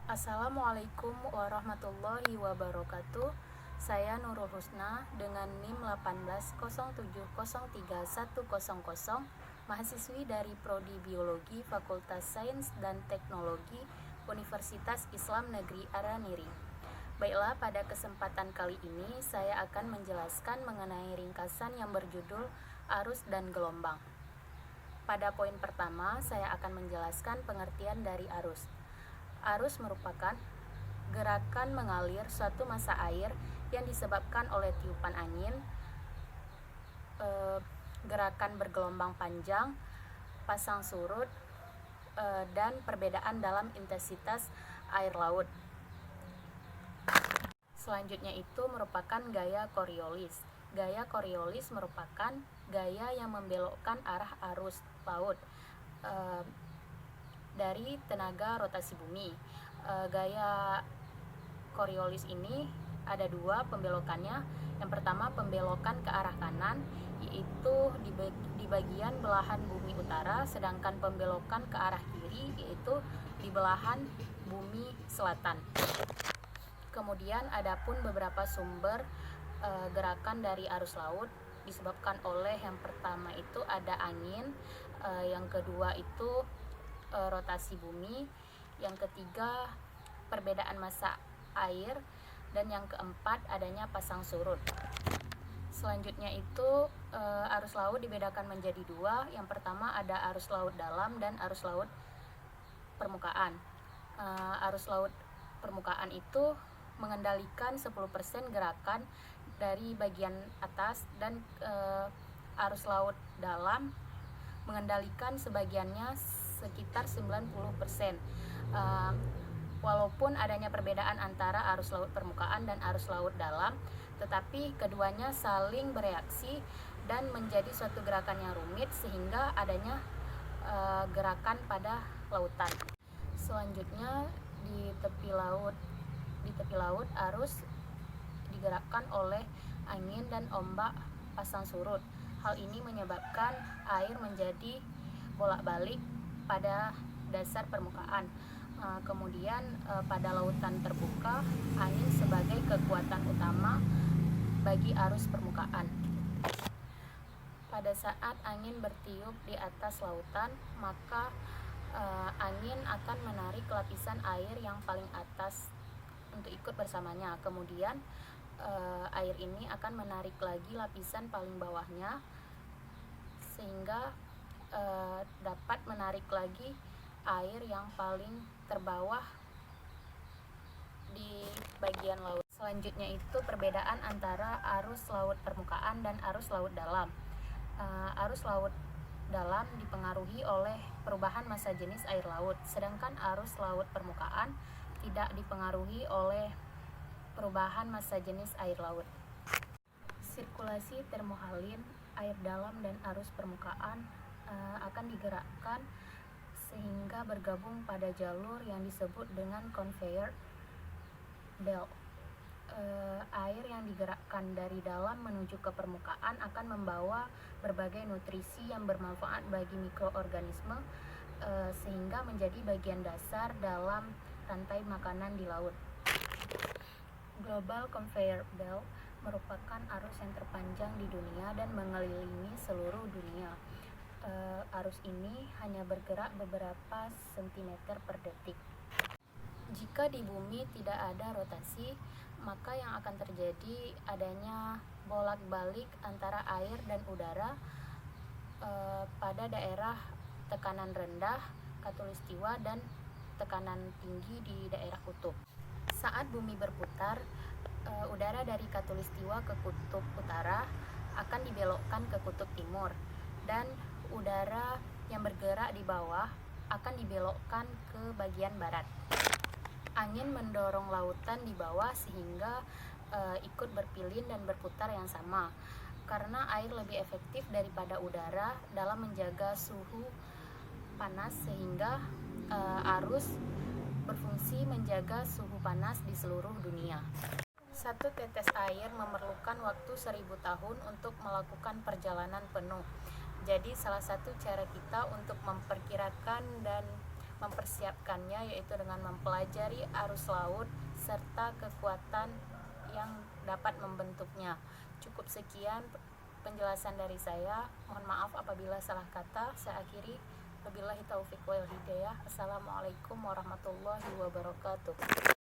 Assalamualaikum warahmatullahi wabarakatuh. Saya Nurul Husna dengan NIM 180703100, mahasiswi dari Prodi Biologi Fakultas Sains dan Teknologi Universitas Islam Negeri Araniri. Baiklah, pada kesempatan kali ini saya akan menjelaskan mengenai ringkasan yang berjudul arus dan gelombang. Pada poin pertama, saya akan menjelaskan pengertian dari arus. Arus merupakan gerakan mengalir suatu massa air yang disebabkan oleh tiupan angin, gerakan bergelombang panjang, pasang surut, dan perbedaan dalam intensitas air laut. Selanjutnya itu merupakan gaya Coriolis. Gaya Coriolis merupakan gaya yang membelokkan arah arus laut dari tenaga rotasi bumi. Gaya Coriolis ini ada dua pembelokannya. Yang pertama, pembelokan ke arah kanan, yaitu di bagian belahan bumi utara, sedangkan pembelokan ke arah kiri yaitu di belahan bumi selatan. Kemudian adapun beberapa sumber gerakan dari arus laut disebabkan oleh, yang pertama itu ada angin, yang kedua itu rotasi bumi, yang ketiga perbedaan massa air, dan yang keempat adanya pasang surut. Selanjutnya itu arus laut dibedakan menjadi dua. Yang pertama ada arus laut dalam dan arus laut permukaan. Arus laut permukaan itu mengendalikan 10% gerakan dari bagian atas, dan arus laut dalam mengendalikan sebagiannya sekitar 90%. Walaupun adanya perbedaan antara arus laut permukaan dan arus laut dalam, tetapi keduanya saling bereaksi dan menjadi suatu gerakan yang rumit sehingga adanya gerakan pada lautan. Selanjutnya di tepi laut arus digerakkan oleh angin dan ombak pasang surut. Hal ini menyebabkan air menjadi bolak-balik pada dasar permukaan. Kemudian pada lautan terbuka, angin sebagai kekuatan utama bagi arus permukaan. Pada saat angin bertiup di atas lautan, maka angin akan menarik lapisan air yang paling atas untuk ikut bersamanya. Kemudian air ini akan menarik lagi lapisan paling bawahnya sehingga dapat menarik lagi air yang paling terbawah di bagian laut. Selanjutnya itu perbedaan antara arus laut permukaan dan arus laut dalam. Arus laut dalam dipengaruhi oleh perubahan massa jenis air laut, sedangkan arus laut permukaan tidak dipengaruhi oleh perubahan massa jenis air laut. Sirkulasi termohalin air dalam dan arus permukaan akan digerakkan sehingga bergabung pada jalur yang disebut dengan conveyor belt. Air yang digerakkan dari dalam menuju ke permukaan akan membawa berbagai nutrisi yang bermanfaat bagi mikroorganisme sehingga menjadi bagian dasar dalam rantai makanan di laut. Global Conveyor Belt merupakan arus yang terpanjang di dunia dan mengelilingi seluruh dunia. Arus ini hanya bergerak beberapa sentimeter per detik. Jika di bumi tidak ada rotasi, maka yang akan terjadi adanya bolak-balik antara air dan udara pada daerah tekanan rendah, khatulistiwa, dan tekanan tinggi di daerah kutub. Saat bumi berputar, udara dari khatulistiwa ke kutub utara akan dibelokkan ke kutub timur, dan udara yang bergerak di bawah akan dibelokkan ke bagian barat. Angin mendorong lautan di bawah sehingga ikut berpilin dan berputar yang sama, karena air lebih efektif daripada udara dalam menjaga suhu panas, sehingga arus berfungsi menjaga suhu panas di seluruh dunia. Satu tetes air memerlukan waktu 1000 tahun untuk melakukan perjalanan penuh. Jadi salah satu cara kita untuk memperkirakan dan mempersiapkannya, yaitu dengan mempelajari arus laut serta kekuatan yang dapat membentuknya. Cukup sekian penjelasan dari saya. Mohon maaf apabila salah kata. Saya akhiri. Wabillahi taufiq wal hidayah. Assalamualaikum warahmatullahi wabarakatuh.